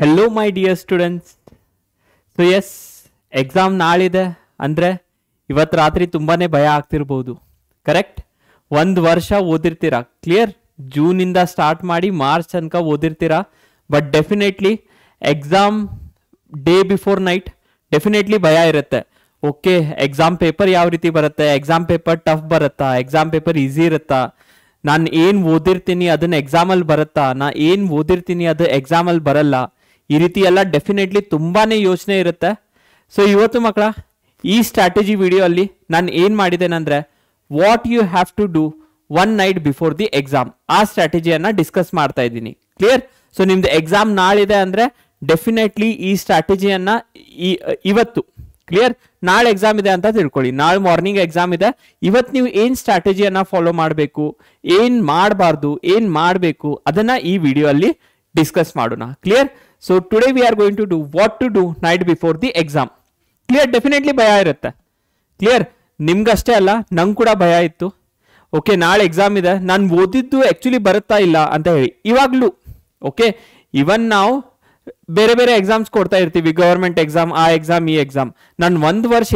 Hello my dear students. So yes, exam ನಾಳಿದೆ ಅಂದರೆ ಇವತ್ತು ರಾತ್ರಿ ತುಂಬಾನೇ ಭಯ ಆಗ್ತಿರ್ಬೋದು. ಕರೆಕ್ಟ್? ಒಂದು ವರ್ಷ ಓದಿರ್ತೀರಾ, ಕ್ಲಿಯರ್? ಜೂನಿಂದ ಸ್ಟಾರ್ಟ್ ಮಾಡಿ ಮಾರ್ಚ್ ತನಕ ಓದಿರ್ತೀರಾ. But definitely exam day before night definitely ಭಯ ಇರುತ್ತೆ. ಓಕೆ, ಎಕ್ಸಾಮ್ ಪೇಪರ್ ಯಾವ ರೀತಿ ಬರುತ್ತೆ, ಎಕ್ಸಾಮ್ ಪೇಪರ್ ಟಫ್ ಬರುತ್ತಾ, ಎಕ್ಸಾಮ್ ಪೇಪರ್ ಈಸಿ ಇರುತ್ತಾ, ನಾನು ಏನು ಓದಿರ್ತೀನಿ ಅದನ್ನ ಎಕ್ಸಾಮಲ್ಲಿ ಬರುತ್ತಾ, ನಾ ಏನು ಓದಿರ್ತೀನಿ ಅದು ಎಕ್ಸಾಮಲ್ಲಿ ಬರಲ್ಲ, ಈ ರೀತಿ ಎಲ್ಲ ಡೆಫಿನೆಟ್ಲಿ ತುಂಬಾನೇ ಯೋಚನೆ ಇರುತ್ತೆ. ಸೊ ಇವತ್ತು ಮಕ್ಕಳ ಈ ಸ್ಟ್ರಾಟಜಿ ವಿಡಿಯೋ ಅಲ್ಲಿ ನಾನು ಏನು ಮಾಡಿದ್ದೇನೆಂದ್ರೆ what you have to do one night before the exam, ಆ ಸ್ಟ್ರಾಟಜಿಯನ್ನ ಡಿಸ್ಕಸ್ ಮಾಡ್ತಾ ಇದ್ದೀನಿ. ಕ್ಲಿಯರ್? ಸೊ ನಿಮ್ದು ಎಕ್ಸಾಮ್ ನಾಳಿದೆ ಅಂದ್ರೆ ಡೆಫಿನೆಟ್ಲಿ ಈ ಸ್ಟ್ರಾಟಜಿಯನ್ನ ಇವತ್ತು, ಕ್ಲಿಯರ್? ನಾಳೆ ಎಕ್ಸಾಮ್ ಇದೆ ಅಂತ ತಿಳ್ಕೊಳ್ಳಿ, ನಾಳೆ ಮಾರ್ನಿಂಗ್ ಎಕ್ಸಾಮ್ ಇದೆ. ಇವತ್ತು ನೀವು ಏನ್ ಸ್ಟ್ರಾಟಜಿಯನ್ನ ಫಾಲೋ ಮಾಡಬೇಕು, ಏನ್ ಮಾಡಬಾರ್ದು, ಏನ್ ಮಾಡಬೇಕು ಅದನ್ನ ಈ ವಿಡಿಯೋ ಅಲ್ಲಿ ಡಿಸ್ಕಸ್ ಮಾಡೋಣ. Clear? So today we are going to do what to do night before the exam. Clear? Definitely ಭಯ ಇರುತ್ತೆ. ಕ್ಲಿಯರ್? ನಿಮ್ಗಷ್ಟೇ ಅಲ್ಲ, ನಂಗೆ ಕೂಡ ಭಯ ಇತ್ತು. ಓಕೆ, ನಾಳೆ ಎಕ್ಸಾಮ್ ಇದೆ, ನಾನು ಓದಿದ್ದು ಆಕ್ಚುಲಿ ಬರುತ್ತಾ ಇಲ್ಲ ಅಂತ ಹೇಳಿ. ಇವಾಗ್ಲೂ ಓಕೆ, ಇವನ್ ನಾವು ಬೇರೆ ಬೇರೆ ಎಕ್ಸಾಮ್ಸ್ ಕೊಡ್ತಾ ಇರ್ತೀವಿ, ಗವರ್ಮೆಂಟ್ ಎಕ್ಸಾಮ್, ಆ ಎಕ್ಸಾಮ್, ಈ ಎಕ್ಸಾಮ್. ನಾನು ಒಂದು ವರ್ಷ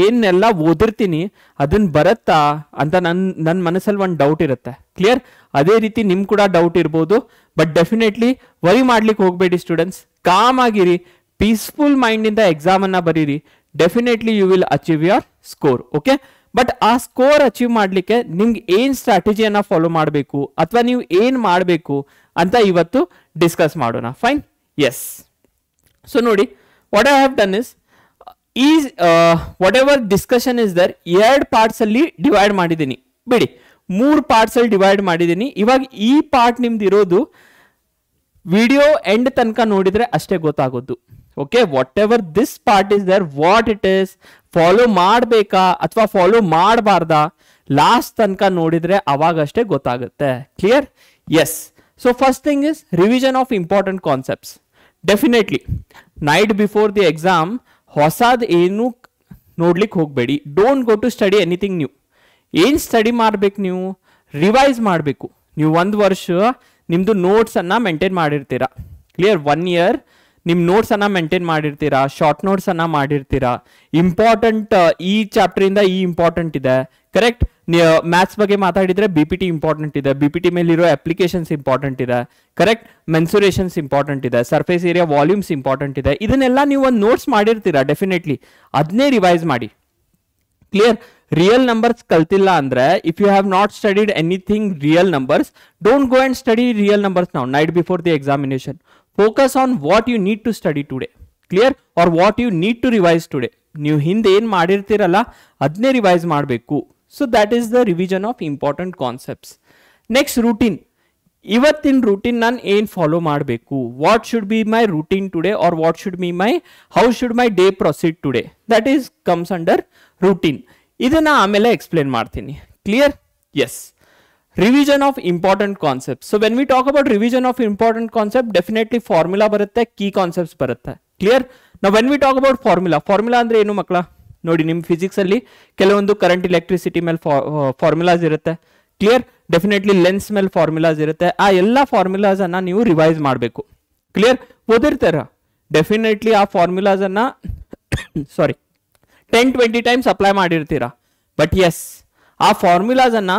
ಏನೆಲ್ಲ ಓದಿರ್ತೀನಿ ಅದನ್ನ ಬರುತ್ತಾ ಅಂತ ನನ್ನ ಮನಸ್ಸಲ್ಲಿ ಒಂದು ಡೌಟ್ ಇರುತ್ತೆ. ಕ್ಲಿಯರ್? ಅದೇ ರೀತಿ ನಿಮ್ ಕೂಡ ಡೌಟ್ ಇರ್ಬೋದು. ಬಟ್ ಡೆಫಿನೆಟ್ಲಿ ವರಿ ಮಾಡ್ಲಿಕ್ಕೆ ಹೋಗ್ಬೇಡಿ ಸ್ಟೂಡೆಂಟ್ಸ್, ಕಾಮ್ ಆಗಿರಿ, ಪೀಸ್ಫುಲ್ ಮೈಂಡ್ ಇಂದ ಎಕ್ಸಾಮ್ ಅನ್ನ ಬರೀರಿ. Definitely you will achieve your score. Okay, but ಆ ಸ್ಕೋರ್ ಅಚೀವ್ ಮಾಡ್ಲಿಕ್ಕೆ ನಿಮ್ಗೆ ಏನ್ ಸ್ಟ್ರಾಟಜಿಯನ್ನ ಫಾಲೋ ಮಾಡಬೇಕು ಅಥವಾ ನೀವು ಏನ್ ಮಾಡಬೇಕು ಅಂತ ಇವತ್ತು ಡಿಸ್ಕಸ್ ಮಾಡೋಣ. ಫೈನ್? ಎಸ್. ಸೊ ನೋಡಿ, what I have done is whatever discussion is there, 2 parts ಅಲ್ಲಿ ಡಿವೈಡ್ ಮಾಡಿದ್ದೀನಿ. ಬಿಡಿ, 3 ಪಾರ್ಟ್ಸ್ ಅಲ್ಲಿ ಡಿವೈಡ್ ಮಾಡಿದ್ದೀನಿ. ಇವಾಗ ಈ ಪಾರ್ಟ್ ನಿಮ್ದು ಇರೋದು ವಿಡಿಯೋ ಎಂಡ್ ತನಕ ನೋಡಿದ್ರೆ ಅಷ್ಟೇ ಗೊತ್ತಾಗೋದು. Okay, whatever this part is there, what it is, follow ಮಾಡಬೇಕಾ ಅಥವಾ ಫಾಲೋ ಮಾಡಬಾರ್ದಾ, ಲಾಸ್ಟ್ ತನಕ ನೋಡಿದ್ರೆ ಅವಾಗಷ್ಟೇ ಗೊತ್ತಾಗುತ್ತೆ. Clear? Yes. So first thing is revision of important concepts. Definitely night before the exam ಹೊಸದ್ ಏನು ನೋಡ್ಲಿಕ್ಕೆ ಹೋಗಬೇಡಿ. Don't go to study anything new. ಏನು ಸ್ಟಡಿ ಮಾಡ್ಬೇಕು, ನೀವು ರಿವೈಸ್ ಮಾಡಬೇಕು. ನೀವು ಒಂದು ವರ್ಷ ನಿಮ್ದು ನೋಟ್ಸ್ ಅನ್ನ ಮೇಂಟೈನ್ ಮಾಡಿರ್ತೀರಾ. ಕ್ಲಿಯರ್? 1 ಇಯರ್ ನಿಮ್ ನೋಟ್ಸ್ ಅನ್ನ ಮೇಂಟೈನ್ ಮಾಡಿರ್ತೀರಾ, ಶಾರ್ಟ್ ನೋಟ್ಸ್ ಅನ್ನ ಮಾಡಿರ್ತೀರಾ. ಇಂಪಾರ್ಟೆಂಟ್ ಈ ಚಾಪ್ಟರ್ ಇಂದ ಈ ಇಂಪಾರ್ಟೆಂಟ್ ಇದೆ. ಕರೆಕ್ಟ್? ಮ್ಯಾಥ್ಸ್ ಬಗ್ಗೆ ಮಾತಾಡಿದ್ರೆ BPT ಇಂಪಾರ್ಟೆಂಟ್ ಇದೆ, BPT ಮೇಲಿರೋ ಅಪ್ಲಿಕೇಶನ್ಸ್ ಇಂಪಾರ್ಟೆಂಟ್ ಇದೆ. ಕರೆಕ್ಟ್? ಮೆನ್ಸುರೇಷನ್ಸ್ ಇಂಪಾರ್ಟೆಂಟ್ ಇದೆ, ಸರ್ಫೇಸ್ ಏರಿಯಾ ವಾಲ್ಯೂಮ್ಸ್ ಇಂಪಾರ್ಟೆಂಟ್ ಇದೆ. ಇದನ್ನೆಲ್ಲ ನೀವು ಒಂದು ನೋಟ್ಸ್ ಮಾಡಿರ್ತೀರಾ. ಡೆಫಿನೆಟ್ಲಿ ಅದನ್ನೇ ರಿವೈಸ್ ಮಾಡಿ. ಕ್ಲಿಯರ್? ರಿಯಲ್ ನಂಬರ್ಸ್ ಕಲ್ತಿಲ್ಲ ಅಂದ್ರೆ, if you have not studied anything real numbers, don't go and study real numbers now night before the examination. Focus on what you need to study today. Clear? Or what you need to revise today. ನೀವು ಹಿಂದೆ ಏನ್ ಮಾಡಿರ್ತೀರಲ್ಲ ಅದನ್ನೇ revise ಮಾಡಬೇಕು. So that is the revision of important concepts. Next, routine. ಇವತ್ತಿನ routine ನಾನು ಏನ್ follow ಮಾಡಬೇಕು, what should be my routine today, or what should be my, how should my day proceed today, that is comes under routine. ಇದನ್ನ ಆಮೇಲೆ explain ಮಾಡ್ತೀನಿ. Clear? Yes. Revision of important concept. So when we talk about revision of important concept, definitely formula ಬರುತ್ತೆ, key concepts ಬರುತ್ತೆ. Clear? ನಾವು when we talk about formula ಅಂದ್ರೆ ಏನು ಮಕ್ಕಳ? ನೋಡಿ, ನಿಮ್ಮ ಫಿಸಿಕ್ಸ್ ಅಲ್ಲಿ ಕೆಲವೊಂದು ಕರೆಂಟ್ ಇಲೆಕ್ಟ್ರಿಸಿಟಿ ಮೇಲೆ ಫಾರ್ಮುಲಾಸ್ ಇರುತ್ತೆ. ಕ್ಲಿಯರ್? ಡೆಫಿನೆಟ್ಲಿ ಲೆನ್ಸ್ ಮೇಲೆ ಫಾರ್ಮುಲಾಸ್ ಇರುತ್ತೆ. ಆ ಎಲ್ಲ ಫಾರ್ಮುಲಾಸ್ ಅನ್ನ ನೀವು ರಿವೈಸ್ ಮಾಡಬೇಕು. ಕ್ಲಿಯರ್? ಓದಿರ್ತಾರ ಡೆಫಿನೆಟ್ಲಿ ಆ ಫಾರ್ಮುಲಾಸ್ ಅನ್ನ ಸಾರಿ 10-20 ಟೈಮ್ಸ್ ಅಪ್ಲೈ ಮಾಡಿರ್ತೀರಾ. ಬಟ್ ಎಸ್, ಆ ಫಾರ್ಮುಲಾಸ್ ಅನ್ನ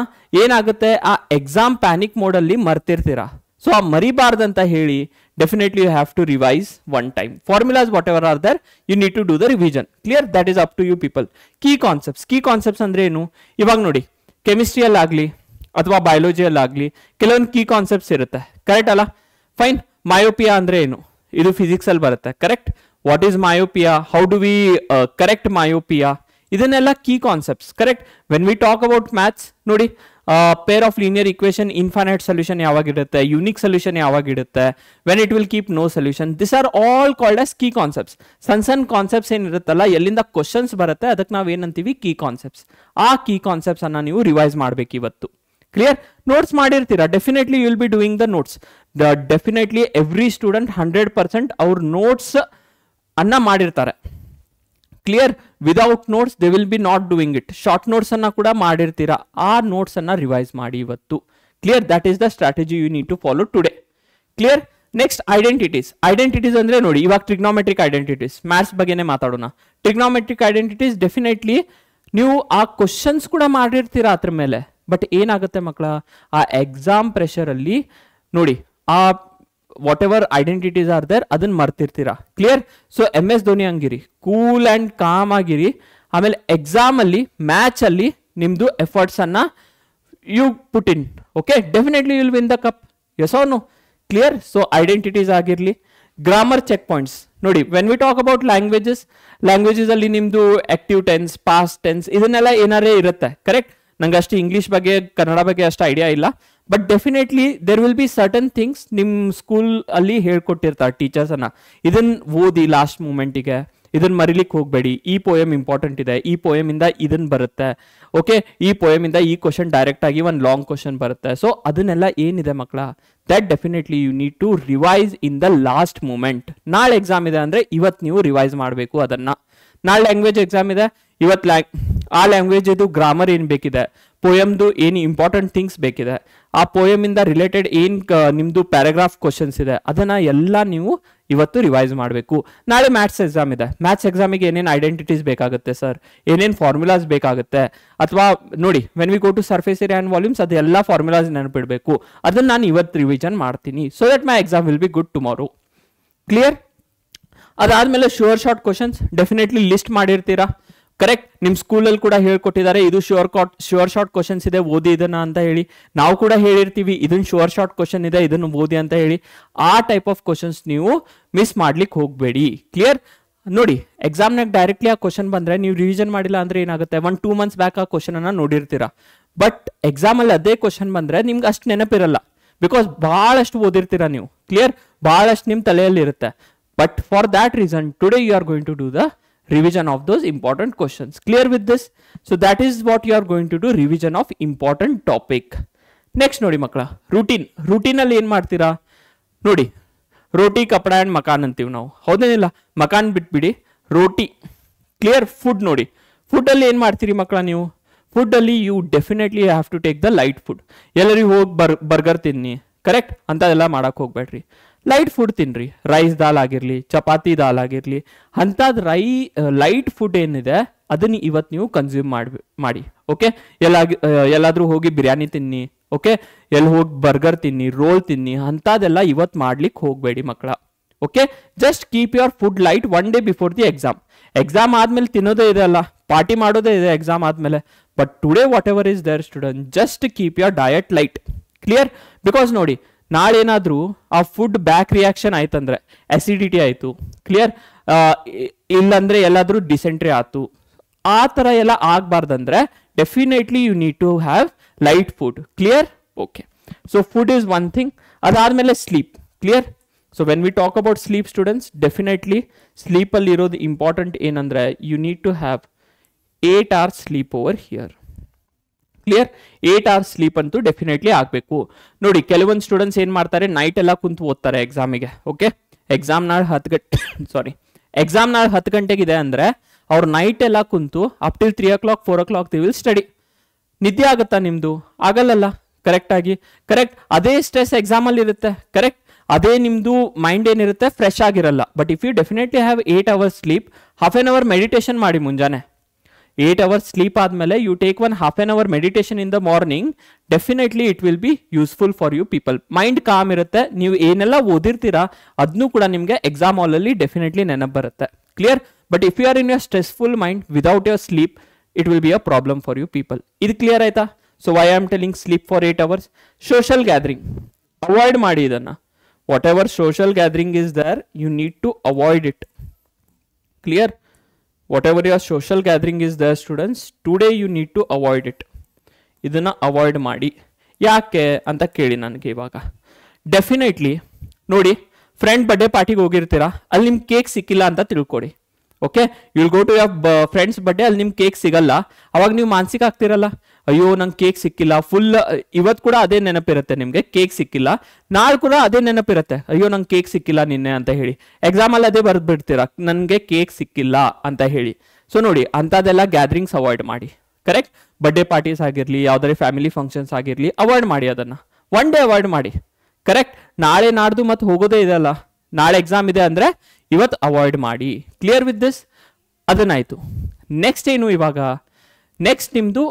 ಏನಾಗುತ್ತೆ, ಆ ಎಕ್ಸಾಮ್ ಪ್ಯಾನಿಕ್ ಮೋಡ್ ಅಲ್ಲಿ ಮರ್ತಿರ್ತೀರಾ. ಸೊ ಆ ಮರಿಬಾರ್ದಂತ ಹೇಳಿ definitely you have to revise 1 time. Formulas whatever are there, you need to do the revision. Clear? That is up to you people. Key concepts ಅಂದ್ರೆ ಏನು? ಇವಾಗ ನೋಡಿ, ಕೆಮಿಸ್ಟ್ರಿಯಲ್ಲಿ ಆಗಲಿ ಅಥವಾ ಬಯಾಲಜಿಯಲ್ಲಿ ಆಗಲಿ ಕೆಲವೊಂದು ಕೀ ಕಾನ್ಸೆಪ್ಟ್ಸ್ ಇರುತ್ತೆ. ಕರೆಕ್ಟ್ ಅಲ್ಲ? ಫೈನ್. ಮಯೋಪಿಯಾ ಅಂದ್ರೆ ಏನು? ಇದು ಫಿಸಿಕ್ಸ್ ಅಲ್ಲಿ ಬರುತ್ತೆ. Correct? What is myopia, how do we correct myopia, ಇದನ್ನೆಲ್ಲ key concepts. Correct? When we talk about maths, ನೋಡಿ, pair of linear equation, infinite solution ಯಾವಾಗಿರುತ್ತೆ, ಯೂನಿಕ್ ಸೊಲ್ಯೂಷನ್ ಯಾವಾಗಿರುತ್ತೆ, when it will keep no solution, this are all called as key concepts. ಸಣ್ಣ concepts ಏನಿರುತ್ತಲ್ಲ, ಎಲ್ಲಿಂದ questions ಬರುತ್ತೆ ಅದಕ್ಕೆ ನಾವು ಏನಂತೀವಿ, ಕೀ ಕಾನ್ಸೆಪ್ಟ್ಸ್. ಆ ಕೀ ಕಾನ್ಸೆಪ್ಟ್ಸ್ ಅನ್ನ ನೀವು ರಿವೈಸ್ ಮಾಡಬೇಕು ಇವತ್ತು. ಕ್ಲಿಯರ್? ನೋಟ್ಸ್ ಮಾಡಿರ್ತೀರಾ, definitely you will be doing the notes. Definitely every student 100% ಅವ್ರ ನೋಟ್ಸ್ ಅನ್ನ ಮಾಡಿರ್ತಾರೆ. Clear? Without notes they will be not doing it. Short notes ಅನ್ನ ಕೂಡ ಮಾಡಿರ್ತೀರಾ, ಆ ನೋಟ್ಸ್ ಅನ್ನ ರಿವೈಸ್ ಮಾಡಿ ಇವತ್ತು. Clear? That is the strategy you need to follow today. Clear? Next identities ಅಂದ್ರೆ ನೋಡಿ, ಇವಾಗ ಟ್ರಿಗ್ನೋಮೆಟ್ರಿಕ್ ಐಡೆಂಟಿಟೀಸ್, ಮ್ಯಾಥ್ಸ್ ಬಗ್ಗೆನೇ ಮಾತಾಡೋಣ. ಟ್ರಿಗ್ನೋಮೆಟ್ರಿಕ್ ಐಡೆಂಟಿಟೀಸ್ ಡೆಫಿನೆಟ್ಲಿ ನೀವು ಆ ಕ್ವಶನ್ಸ್ ಕೂಡ ಮಾಡಿರ್ತೀರಾ ಅದ್ರ ಮೇಲೆ. ಬಟ್ ಏನಾಗುತ್ತೆ ಮಕ್ಕಳ, ಆ ಎಕ್ಸಾಮ್ ಪ್ರೆಷರ್ ಅಲ್ಲಿ ನೋಡಿ ಆ whatever identities are there ಅದನ್ನ ಮರ್ತಿರ್ತೀರಾ. ಕ್ಲಿಯರ್? ಸೊ MS ಧೋನಿ ಹಂಗಿರಿ, ಕೂಲ್ ಅಂಡ್ ಕಾಮ್ ಆಗಿರಿ. ಆಮೇಲೆ ಎಕ್ಸಾಮ್ ಅಲ್ಲಿ, ಮ್ಯಾಚ್ ಅಲ್ಲಿ ನಿಮ್ದು ಎಫರ್ಟ್ಸ್ ಅನ್ನ you put in. Okay, definitely will win the cup. Yes or no? Clear? So identities ಆಗಿರ್ಲಿ. ಗ್ರಾಮರ್ ಚೆಕ್ ಪಾಯಿಂಟ್ಸ್ ನೋಡಿ, when we talk about languages ಅಲ್ಲಿ ನಿಮ್ದು ಆಕ್ಟಿವ್ ಟೆನ್ಸ್, ಪಾಸ್ಟ್ ಟೆನ್ಸ್ ಇದನ್ನೆಲ್ಲ ಏನಾರೇ ಇರುತ್ತೆ. ಕರೆಕ್ಟ್? ನಂಗೆ ಅಷ್ಟು ಇಂಗ್ಲಿಷ್ ಬಗ್ಗೆ, ಕನ್ನಡ ಬಗ್ಗೆ ಅಷ್ಟು ಐಡಿಯಾ ಇಲ್ಲ. But definitely there will be certain things ನಿಮ್ಮ ಸ್ಕೂಲ್ ಅಲ್ಲಿ ಹೇಳ್ಕೊಟ್ಟಿರ್ತಾರೆ ಟೀಚರ್ಸ್ ಅನ್ನ, ಇದನ್ನ ಓದಿ ಲಾಸ್ಟ್ ಮೂಮೆಂಟಿಗೆ, ಇದನ್ನ ಮರಿಲಿಕ್ಕೆ ಹೋಗ್ಬೇಡಿ, ಈ ಪೋಯಮ್ ಇಂಪಾರ್ಟೆಂಟ್ ಇದೆ, ಈ ಪೋಯಮ್ ಇಂದ ಇದನ್ನ ಬರುತ್ತೆ. ಓಕೆ, ಈ ಪೋಯಮ್ ಇಂದ ಈ ಕ್ವಶನ್ ಡೈರೆಕ್ಟ್ ಆಗಿ ಒಂದು ಲಾಂಗ್ ಕ್ವಶನ್ ಬರುತ್ತೆ. ಸೊ ಅದನ್ನೆಲ್ಲ ಏನಿದೆ ಮಕ್ಕಳ, that definitely you need to revise in the last moment. ನಾಳೆ ಎಕ್ಸಾಮ್ ಇದೆ ಅಂದ್ರೆ ಇವತ್ತು ನೀವು ರಿವೈಸ್ ಮಾಡಬೇಕು ಅದನ್ನ. ನಾಳೆ ಲ್ಯಾಂಗ್ವೇಜ್ ಎಕ್ಸಾಮ್ ಇದೆ, ಇವತ್ತು ಆ ಲ್ಯಾಂಗ್ವೇಜ್ ಇದು ಗ್ರಾಮರ್ ಏನ್ ಬೇಕಿದೆ, ಪೋಯಮ್ದು ಏನು ಇಂಪಾರ್ಟೆಂಟ್ ಥಿಂಗ್ಸ್ ಬೇಕಿದೆ, ಆ ಪೋಯಮ್ ಇಂದ ರಿಲೇಟೆಡ್ ಏನ್ ನಿಮ್ದು ಪ್ಯಾರಾಗ್ರಾಫ್ ಕ್ವಶನ್ಸ್ ಇದೆ ಅದನ್ನ ಎಲ್ಲ ನೀವು ಇವತ್ತು ರಿವೈಸ್ ಮಾಡಬೇಕು. ನಾಳೆ ಮ್ಯಾಥ್ಸ್ ಎಕ್ಸಾಮ್ ಇದೆ, ಮ್ಯಾಥ್ಸ್ ಎಕ್ಸಾಮಿಗೆ ಏನೇನು ಐಡೆಂಟಿಟೀಸ್ ಬೇಕಾಗುತ್ತೆ ಸರ್, ಏನೇನು ಫಾರ್ಮುಲಾಸ್ ಬೇಕಾಗುತ್ತೆ, ಅಥವಾ ನೋಡಿ when we go to surface area and volumes ಅದೆಲ್ಲ ಫಾರ್ಮುಲಾಸ್ ನೆನಪಿಡಬೇಕು. ಅದನ್ನ ನಾನು ಇವತ್ತು ರಿವಿಷನ್ ಮಾಡ್ತೀನಿ, so that my exam will be good tomorrow. Clear? ಅದಾದ್ಮೇಲೆ sure short questions definitely list ಮಾಡಿರ್ತೀರಾ. ಕರೆಕ್ಟ್? ನಿಮ್ ಸ್ಕೂಲಲ್ಲಿ ಕೂಡ ಹೇಳ್ಕೊಟ್ಟಿದ್ದಾರೆ, ಇದು ಶೋರ್ ಶಾರ್ಟ್ ಕ್ವಶನ್ಸ್ ಇದೆ, ಓದಿ ಇದನ್ನ ಅಂತ ಹೇಳಿ. ನಾವು ಕೂಡ ಹೇಳಿರ್ತೀವಿ ಇದನ್ನ ಶೋರ್ ಶಾರ್ಟ್ ಕ್ವಶನ್ ಇದೆ, ಇದನ್ನು ಓದಿ ಅಂತ ಹೇಳಿ. ಆ ಟೈಪ್ ಆಫ್ ಕ್ವಶನ್ಸ್ ನೀವು ಮಿಸ್ ಮಾಡ್ಲಿಕ್ಕೆ ಹೋಗ್ಬೇಡಿ. ಕ್ಲಿಯರ್? ನೋಡಿ, ಎಕ್ಸಾಮ್ನಾಗ ಡೈರೆಕ್ಟ್ಲಿ ಆ ಕ್ವಶನ್ ಬಂದ್ರೆ ನೀವು ರಿವಿಷನ್ ಮಾಡಿಲ್ಲ ಅಂದ್ರೆ ಏನಾಗುತ್ತೆ, 1-2 months ಬ್ಯಾಕ್ ಆ ಕ್ವಶನ್ ಅನ್ನ ನೋಡಿರ್ತೀರಾ. ಬಟ್ ಎಕ್ಸಾಮ್ ಅಲ್ಲಿ ಅದೇ ಕ್ವಶನ್ ಬಂದ್ರೆ ನಿಮ್ಗೆ ಅಷ್ಟು ನೆನಪಿರಲ್ಲ, ಬಿಕಾಸ್ ಬಹಳಷ್ಟು ಓದಿರ್ತೀರಾ ನೀವು. ಕ್ಲಿಯರ್? ಬಹಳಷ್ಟು ನಿಮ್ ತಲೆಯಲ್ಲಿ ಇರುತ್ತೆ. But for that reason today you are going to do the revision of those important questions. Clear with this? So that is what you are going to do, revision of important topic. Next ನೋಡಿ ಮಕ್ಕಳ, routine ಅಲ್ಲಿ ಏನ್ ಮಾಡ್ತೀರಾ ನೋಡಿ, ರೋಟಿ ಕಪಡ and Makaan ಅಂತೀವಿ ನಾವು, ಹೌದೇನಿಲ್ಲ? ಮಕಾನ್ ಬಿಟ್ಬಿಡಿ, ರೋಟಿ. ಕ್ಲಿಯರ್? ಫುಡ್ ನೋಡಿ, ಫುಡ್ ಅಲ್ಲಿ ಏನ್ ಮಾಡ್ತೀರಿ ಮಕ್ಕಳ ನೀವು? ಫುಡ್ ಅಲ್ಲಿ you definitely have to take the light food. ಎಲ್ಲರಿಗೂ ಹೋಗಿ ಬರ್ಗರ್ ತಿನ್ನಿ, ಕರೆಕ್ಟ್ ಅಂತ ಎಲ್ಲ ಮಾಡಕ್ ಹೋಗ್ಬೇಡ್ರಿ. ಲೈಟ್ ಫುಡ್ ತಿನ್ರಿ, ರೈಸ್ ದಾಲ್ ಆಗಿರ್ಲಿ, ಚಪಾತಿ ದಾಲ್ ಆಗಿರ್ಲಿ, ಅಂಥದ್ದು ಲೈಟ್ ಫುಡ್ ಏನಿದೆ ಅದನ್ನ ಇವತ್ತು ನೀವು ಕನ್ಸ್ಯೂಮ್ ಮಾಡಿ. ಓಕೆ, ಎಲ್ಲಾದ್ರೂ ಹೋಗಿ ಬಿರಿಯಾನಿ ತಿನ್ನಿ, ಓಕೆ, ಎಲ್ಲಿ ಹೋಗಿ ಬರ್ಗರ್ ತಿನ್ನಿ, ರೋಲ್ ತಿನ್ನಿ, ಅಂಥದ್ದೆಲ್ಲ ಇವತ್ತು ಮಾಡ್ಲಿಕ್ಕೆ ಹೋಗ್ಬೇಡಿ ಮಕ್ಕಳ. Okay, just keep your food light 1 day before the exam. Exam ಆದ್ಮೇಲೆ ತಿನ್ನೋದೇ ಇದೆ ಅಲ್ಲ, ಪಾರ್ಟಿ ಮಾಡೋದೇ ಇದೆ ಎಕ್ಸಾಮ್ ಆದ್ಮೇಲೆ. But today whatever is there student, just keep your diet light. Clear? Because ನೋಡಿ, ನಾಳೆ ಏನಾದ್ರೂ ಆ ಫುಡ್ ಬ್ಯಾಕ್ ರಿಯಾಕ್ಷನ್ ಆಯ್ತಂದ್ರೆ ಅಸಿಡಿಟಿ ಆಯ್ತು, ಕ್ಲಿಯರ್, ಇಲ್ಲಂದ್ರೆ ಎಲ್ಲಾದ್ರೂ ಡಿಸೆಂಟ್ರಿ ಆಯ್ತು, ಆ ತರ ಎಲ್ಲ ಆಗ್ಬಾರ್ದಂದ್ರೆ definitely you need to have light food. Clear? Okay, so food is one thing. ಅದಾದ್ಮೇಲೆ sleep. Clear? So when we talk about sleep students, definitely sleep ಅಲ್ಲಿ ಇರೋದು ಇಂಪಾರ್ಟೆಂಟ್ ಏನಂದ್ರೆ you need to have 8 hours sleep over here. Clear? 8 hours sleep ಅಂತೂ definitely ಆಗಬೇಕು. ನೋಡಿ, ಕೆಲವೊಂದು students ಏನ್ ಮಾಡ್ತಾರೆ, ನೈಟ್ ಎಲ್ಲ ಕುಂತು ಓದ್ತಾರೆ ಎಕ್ಸಾಮಿಗೆ. ಓಕೆ, ಎಕ್ಸಾಮ್ ನಾಳೆ 10 ಗಂಟೆಗಿದೆ ಅಂದ್ರೆ ಅವ್ರು ನೈಟ್ ಎಲ್ಲ ಕುಂತು up till 3 o'clock 4 o'clock the will study. ನಿದ್ದೆ ಆಗುತ್ತಾ ನಿಮ್ದು? ಆಗಲ್ಲ. ಕರೆಕ್ಟ್ ಆಗಿ. ಕರೆಕ್ಟ್? ಅದೇ ಸ್ಟ್ರೆಸ್ ಎಕ್ಸಾಮ್ ಅಲ್ಲಿ ಇರುತ್ತೆ. ಕರೆಕ್ಟ್? ಅದೇ ನಿಮ್ದು ಮೈಂಡ್ ಏನಿರುತ್ತೆ ಫ್ರೆಶ್ ಆಗಿರಲ್ಲ. But if you definitely have 8 hours sleep, half an hour meditation ಮಾಡಿ ಮುಂಜಾನೆ. 8 hours ಸ್ಲೀಪ್ ಆದ್ಮೇಲೆ you take 1 half an hour meditation in the morning, definitely it will be useful for you people. Mind calm ಇರುತ್ತೆ, ನೀವು ಏನೆಲ್ಲ ಓದಿರ್ತೀರಾ ಅದನ್ನು ಕೂಡ ನಿಮ್ಗೆ exam hall ಅಲ್ಲಿ ಡೆಫಿನೆಟ್ಲಿ ನೆನಪು ಬರುತ್ತೆ. Clear? But if you are in your stressful mind without your sleep, it will be a problem for you people. ಇದು ಕ್ಲಿಯರ್ ಆಯ್ತಾ? So why am telling sleep for 8 hours. Social gathering avoid ಮಾಡಿ ಇದನ್ನ. Whatever social gathering is there, you need to avoid it. Clear? whatever your social gathering is there students, today you need to avoid it. ಇದನ್ನ avoid ಮಾಡಿ. ಯಾಕೆ ಅಂತ ಕೇಳಿ ನನಗೆ ಇವಾಗ. Definitely ನೋಡಿ, ಫ್ರೆಂಡ್ ಬರ್ಡೇ ಪಾರ್ಟಿಗೆ ಹೋಗಿರ್ತೀರಾ, ಅಲ್ಲಿ ನಿಮ್ಗೆ ಕೇಕ್ ಸಿಕ್ಕಿಲ್ಲ ಅಂತ ತಿಳ್ಕೊಡಿ. Okay, you will go to your friends birthday, ಅಲ್ಲಿ ನಿಮ್ಗೆ ಕೇಕ್ ಸಿಗಲ್ಲ, ಅವಾಗ ನೀವು ಮಾನಸಿಕ ಆಗ್ತಿರಲ್ಲ, ಅಯ್ಯೋ ನಂಗೆ ಕೇಕ್ ಸಿಕ್ಕಿಲ್ಲ. ಫುಲ್ ಇವತ್ತು ಕೂಡ ಅದೇ ನೆನಪಿರುತ್ತೆ ನಿಮಗೆ, ಕೇಕ್ ಸಿಕ್ಕಿಲ್ಲ. ನಾಳೆ ಕೂಡ ಅದೇ ನೆನಪಿರುತ್ತೆ, ಅಯ್ಯೋ ನಂಗೆ ಕೇಕ್ ಸಿಕ್ಕಿಲ್ಲ ನಿನ್ನೆ ಅಂತ ಹೇಳಿ. ಎಕ್ಸಾಮಲ್ಲಿ ಅದೇ ಬರೆದು ಬಿಡ್ತೀರಾ, ನನಗೆ ಕೇಕ್ ಸಿಕ್ಕಿಲ್ಲ ಅಂತ ಹೇಳಿ. ಸೊ ನೋಡಿ, ಅಂಥದ್ದೆಲ್ಲ ಗ್ಯಾದರಿಂಗ್ಸ್ ಅವಾಯ್ಡ್ ಮಾಡಿ. ಕರೆಕ್ಟ್? ಬರ್ಡೇ ಪಾರ್ಟೀಸ್ ಆಗಿರಲಿ, ಯಾವುದಾದ್ರು ಫ್ಯಾಮಿಲಿ ಫಂಕ್ಷನ್ಸ್ ಆಗಿರಲಿ, ಅವಾಯ್ಡ್ ಮಾಡಿ ಅದನ್ನು. 1 day ಅವಾಯ್ಡ್ ಮಾಡಿ. ಕರೆಕ್ಟ್. ನಾಳೆ ನಾಡ್ದು ಮತ್ತೆ ಹೋಗೋದೇ ಇದೆಲ್ಲ, ನಾಳೆ ಎಕ್ಸಾಮ್ ಇದೆ ಅಂದ್ರೆ ಇವತ್ತು ಅವಾಯ್ಡ್ ಮಾಡಿ. Clear with this? ಅದನ್ನಾಯ್ತು. ನೆಕ್ಸ್ಟ್ ಏನು ಇವಾಗ, ನೆಕ್ಸ್ಟ್ ನಿಮ್ದು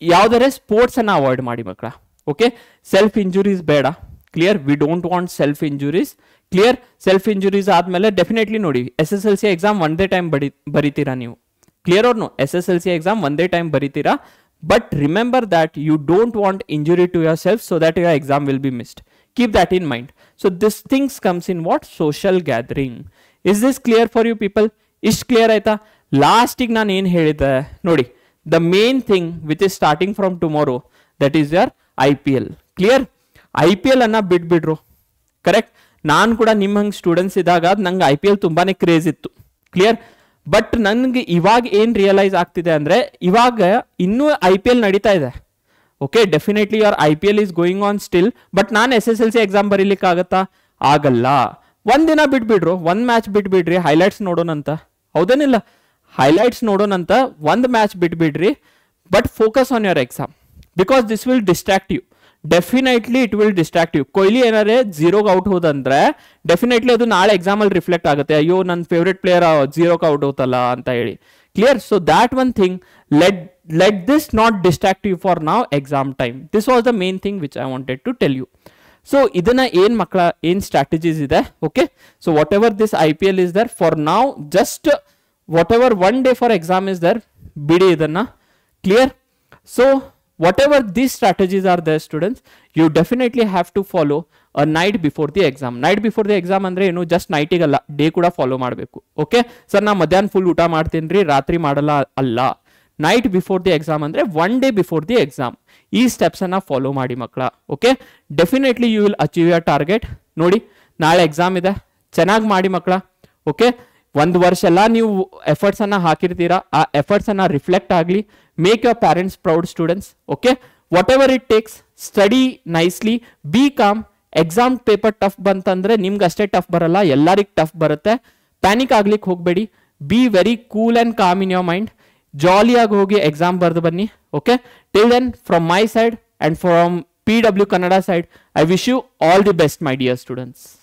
ಯಾವ್ದಾರೆ ಸ್ಪೋರ್ಟ್ಸ್ ಅನ್ನ ಅವಾಯ್ಡ್ ಮಾಡಿ ಮಕ್ಕಳ. ಓಕೆ, ಸೆಲ್ಫ್ ಇಂಜುರೀಸ್ ಬೇಡ. Clear, we don't want self injuries. Clear, self injuries ಆದ್ಮೇಲೆ ಡೆಫಿನೆಟ್ಲಿ ನೋಡಿ SSLC ಎಕ್ಸಾಮ್ ಒಂದೇ ಟೈಮ್ ಬರೀತೀರಾ ನೀವು. ಕ್ಲಿಯರ್ ಅವ್ರನು SSLC ಎಕ್ಸಾಮ್ ಒಂದೇ ಟೈಮ್ ಬರೀತೀರಾ. But remember that you don't want injury to yourself so that your exam will be missed. Keep that in mind. So this things comes in what? Social gathering. Is this clear for you people? Ish clear ಆಯ್ತಾ? ಲಾಸ್ಟಿಗೆ ನಾನು ಏನು ಹೇಳಿದ್ದೆ ನೋಡಿ, the main thing which is starting from tomorrow, that is your IPL. Clear? IPL ಅನ್ನ ಬಿಟ್ಬಿಡ್ರು. Correct. ನಾನು ಕೂಡ ನಿಮ್ಮ ಹಂಗೆ ಸ್ಟೂಡೆಂಟ್ಸ್ ಇದ್ದಾಗ ನಂಗೆ IPL ತುಂಬಾನೇ ಕ್ರೇಜ್ ಇತ್ತು. ಕ್ಲಿಯರ್. ಬಟ್ ನನಗೆ ಇವಾಗ ಏನು ರಿಯಲೈಸ್ ಆಗ್ತಿದೆ ಅಂದ್ರೆ ಇವಾಗ ಇನ್ನೂ IPL ನಡೀತಾ ಇದೆ. Okay, definitely your IPL is going on still. But ನಾನು SSLC ಎಕ್ಸಾಮ್ ಬರೀಲಿಕ್ಕೆ ಆಗತ್ತಾ? ಆಗಲ್ಲ. ಒಂದಿನ ಬಿಟ್ಬಿಡ್ರು, ಒಂದ್ ಮ್ಯಾಚ್ ಬಿಟ್ಬಿಡ್ರಿ, ಹೈಲೈಟ್ಸ್ ನೋಡೋಣಂತ. ಹೌದೇನಿಲ್ಲ? ಹೈಲೈಟ್ಸ್ ನೋಡೋಣಂತ ಒಂದು ಮ್ಯಾಚ್ ಬಿಟ್ಬಿಡ್ರಿ. But focus on your exam because this will distract you. Definitely it will distract you. Kohli ಏನಾದ್ರೆ 0ಗೆ ಔಟ್ ಹೋದಂದ್ರೆ ಡೆಫಿನೆಟ್ಲಿ ಅದು ನಾಳೆ ಎಕ್ಸಾಮ್ ಅಲ್ಲಿ ರಿಫ್ಲೆಕ್ಟ್ ಆಗುತ್ತೆ. ಅಯ್ಯೋ, ನನ್ನ ಫೇವ್ರೆಟ್ ಪ್ಲೇಯರ್ 0ಗೆ ಔಟ್ ಹೋತಲ್ಲ ಅಂತ ಹೇಳಿ. Clear? So that one thing, let this not distract you for now exam time. This was the main thing which I wanted to tell you. So idana ಏನ್ ಮಕ್ಕಳ ಏನ್ strategies ಇದೆ. Okay, so whatever this IPL is there for now, just whatever one day for exam is there, ಬಿಡಿ ಇದನ್ನ. Clear? So whatever these strategies are there students, you definitely have to follow a night before the exam. Night before the exam ಅಂದ್ರೆ ಏನು, just ನೈಟಿಗಲ್ಲ, day ಕೂಡ follow ಮಾಡಬೇಕು. Okay sir, ನಾ ಮಧ್ಯಾಹ್ನ full ಊಟ ಮಾಡ್ತೀನಿ, ರಾತ್ರಿ ಮಾಡಲ್ಲ ಅಲ್ಲ. ನೈಟ್ ಬಿಫೋರ್ ದಿ ಎಕ್ಸಾಮ್ ಅಂದ್ರೆ one day before the exam ಈ ಸ್ಟೆಪ್ಸ್ ಅನ್ನ ಫಾಲೋ ಮಾಡಿ ಮಕ್ಕಳ. Okay, definitely you will achieve your target. ನೋಡಿ, ನಾಳೆ ಎಕ್ಸಾಮ್ ಇದೆ, ಚೆನ್ನಾಗಿ ಮಾಡಿ ಮಕ್ಕಳ. ಓಕೆ, ಒಂದು ವರ್ಷ ಎಲ್ಲ ನೀವು ಎಫರ್ಟ್ಸ್ ಅನ್ನ ಹಾಕಿರ್ತೀರಾ, ಆ ಎಫರ್ಟ್ಸ್ ಅನ್ನ ರಿಫ್ಲೆಕ್ಟ್ ಆಗಲಿ. Make your parents proud students. Okay, what ever it takes, study nicely, B com. Exam paper tough ಬಂತಂದ್ರೆ ನಿಮ್ಗೆ ಅಷ್ಟೇ ಟಫ್ ಬರಲ್ಲ, ಎಲ್ಲರಿಗೂ ಟಫ್ ಬರುತ್ತೆ. ಪ್ಯಾನಿಕ್ ಆಗ್ಲಿಕ್ಕೆ ಹೋಗಬೇಡಿ. Be very cool and calm in your mind. ಜಾಲಿಯಾಗಿ ಹೋಗಿ ಎಕ್ಸಾಮ್ ಬರೆದು ಬನ್ನಿ. Okay, till then from my side and from PW Kannada side, I wish you all the best, my dear students.